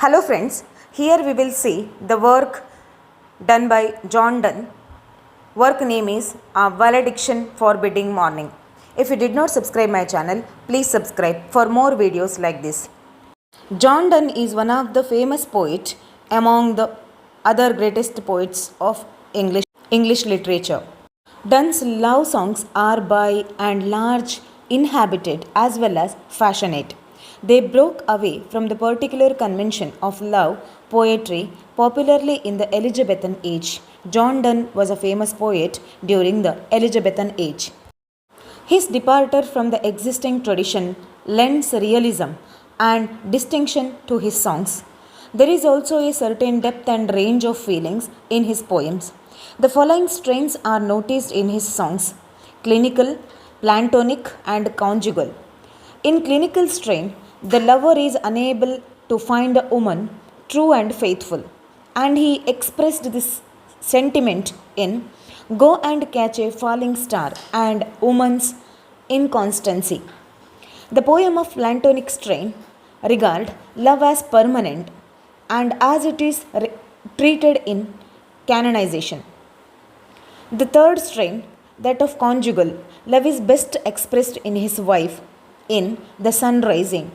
Hello friends, here we will see the work done by Donne. Work name is Valediction Forbidding Mourning. If you did not subscribe my channel, please subscribe for more videos like this. Donne is one of the famous poets among the other greatest poets of English literature. Donne's love songs are by and large inhabited as well as passionate. They broke away from the particular convention of love poetry popularly in the Elizabethan age. John Donne was a famous poet during the Elizabethan age. His departure from the existing tradition lends realism and distinction to his songs. There is also a certain depth and range of feelings in his poems. The following strains are noticed in his songs: clinical, platonic, and conjugal. In clinical strain, the lover is unable to find a woman true and faithful, and he expressed this sentiment in Go and Catch a Falling Star and Woman's Inconstancy. The poem of Platonic strain regard love as permanent and as it is treated in canonization. The third strain, that of conjugal, love is best expressed in his wife in The Sun Rising.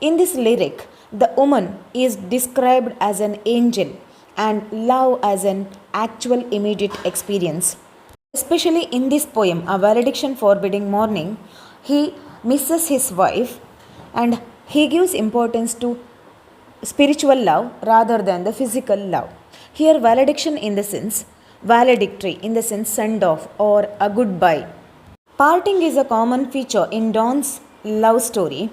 In this lyric, the woman is described as an angel and love as an actual immediate experience. Especially in this poem, A Valediction Forbidding Mourning, he misses his wife and he gives importance to spiritual love rather than the physical love. Here, valediction in the sense valedictory, in the sense send off or a goodbye. Parting is a common feature in Donne's love story.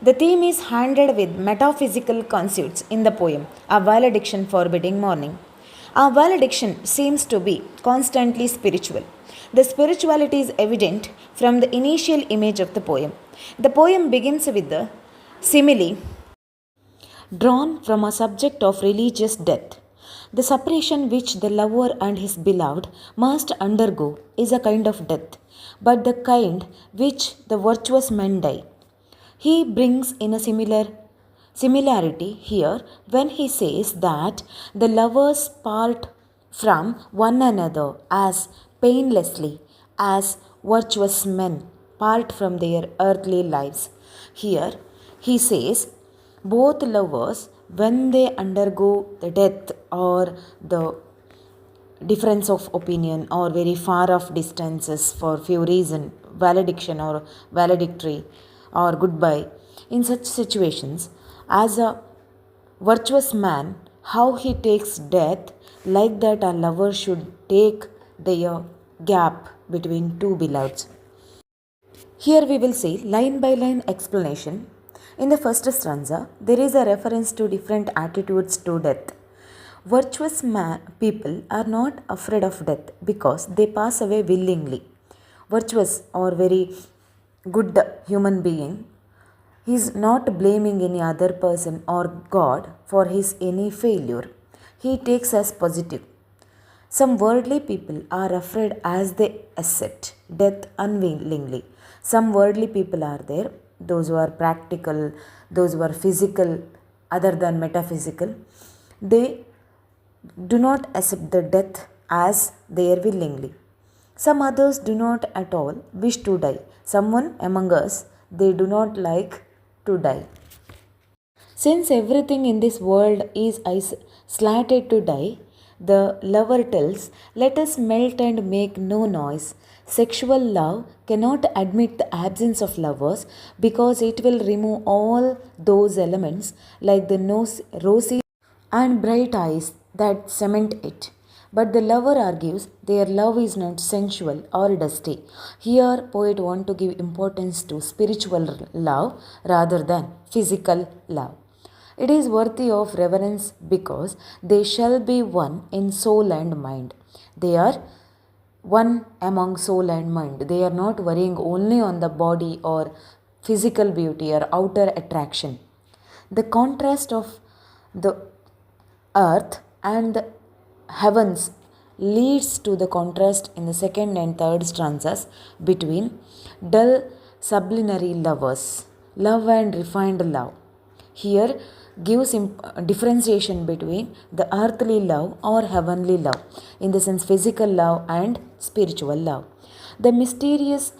The theme is handled with metaphysical concepts in the poem, A Valediction Forbidding Mourning. A valediction seems to be constantly spiritual. The spirituality is evident from the initial image of the poem. The poem begins with the simile drawn from a subject of religious death. The separation which the lover and his beloved must undergo is a kind of death, but the kind which the virtuous men die. He brings in a similarity here when he says that the lovers part from one another as painlessly as virtuous men part from their earthly lives. Here he says both lovers, when they undergo the death or the difference of opinion or very far off distances for few reasons, valediction or valedictory or goodbye, in such situations, as a virtuous man, how he takes death, like that a lover should take their gap between two beloveds. Here we will see line by line explanation. In the first stanza, there is a reference to different attitudes to death. Virtuous people are not afraid of death because they pass away willingly. Virtuous or very good human being is not blaming any other person or God for his any failure. He takes as positive. Some worldly people are afraid as they accept death unwillingly. Some worldly people are there, those who are practical, those who are physical other than metaphysical. They do not accept the death as they are willingly. Some others do not at all wish to die. Someone among us, they do not like to die. Since everything in this world is slated to die, the lover tells, let us melt and make no noise. Sexual love cannot admit the absence of lovers because it will remove all those elements like the rosy and bright eyes that cement it. But the lover argues their love is not sensual or dusty. Here, poet want to give importance to spiritual love rather than physical love. It is worthy of reverence because they shall be one in soul and mind. They are one among soul and mind. They are not worrying only on the body or physical beauty or outer attraction. The contrast of the earth and the heavens leads to the contrast in the second and third stanzas between dull sublunary lovers, love and refined love. Here gives differentiation between the earthly love or heavenly love, in the sense physical love and spiritual love. The mysterious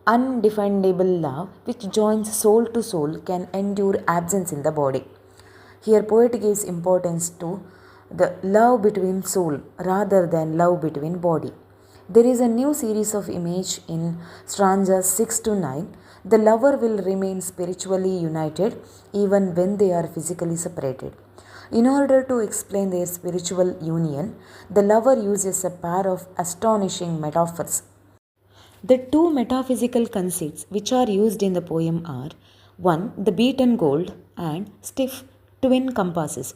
undefinable love which joins soul to soul can endure absence in the body. Here poet gives importance to the love between soul rather than love between body. There is a new series of image in stanzas 6 to 9. The lover will remain spiritually united even when they are physically separated. In order to explain their spiritual union, the lover uses a pair of astonishing metaphors. The two metaphysical conceits which are used in the poem are: 1. The beaten gold, and stiff twin compasses.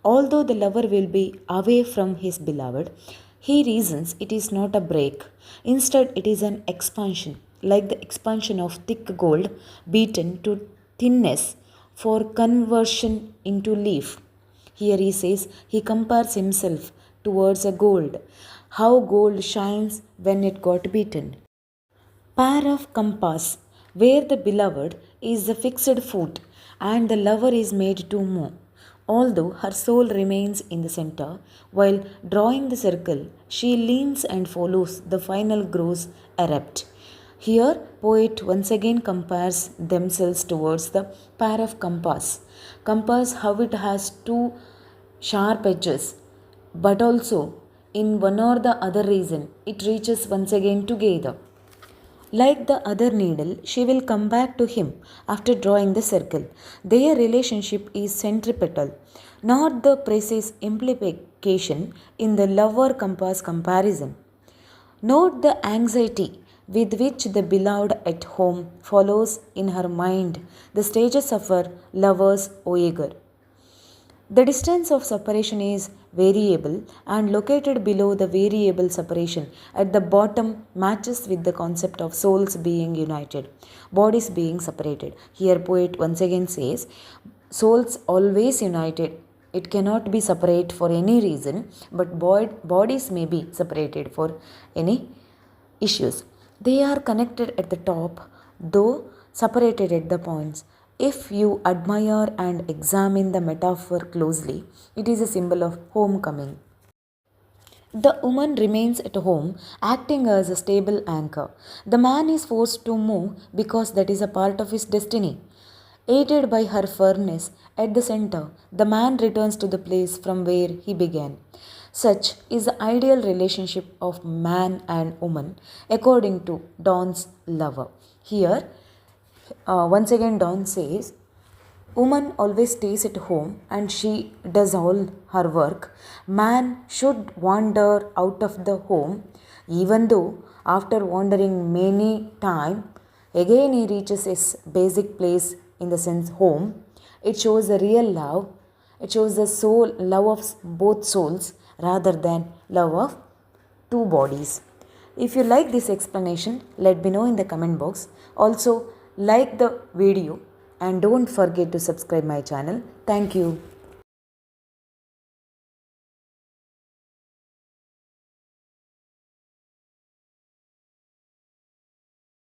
Although the lover will be away from his beloved, he reasons it is not a break. Instead, it is an expansion, like the expansion of thick gold beaten to thinness for conversion into leaf. Here he says he compares himself towards a gold, how gold shines when it got beaten. Pair of compass, where the beloved is the fixed foot and the lover is made to move. Although her soul remains in the center, while drawing the circle, she leans and follows the final grows erupt. Here, poet once again compares themselves towards the pair of compass. Compass, how it has two sharp edges, but also in one or the other reason, it reaches once again together. Like the other needle, she will come back to him after drawing the circle. Their relationship is centripetal, not the precise implication in the lover compass comparison. Note the anxiety with which the beloved at home follows in her mind the stages of her lover's voyage. The distance of separation is variable, and located below the variable separation at the bottom matches with the concept of souls being united, bodies being separated. Here poet once again says souls always united. It cannot be separate for any reason, but bodies may be separated for any issues. They are connected at the top, though separated at the points. If you admire and examine the metaphor closely, it is a symbol of homecoming. The woman remains at home, acting as a stable anchor. The man is forced to move because that is a part of his destiny. Aided by her firmness at the center, the man returns to the place from where he began. Such is the ideal relationship of man and woman according to Donne's lover. Here, once again, Donne says, woman always stays at home and she does all her work. Man should wander out of the home, even though after wandering many times, again he reaches his basic place in the sense home. It shows the real love. It shows the soul love of both souls rather than love of two bodies. If you like this explanation, let me know in the comment box. Also, like the video and don't forget to subscribe my channel. Thank you.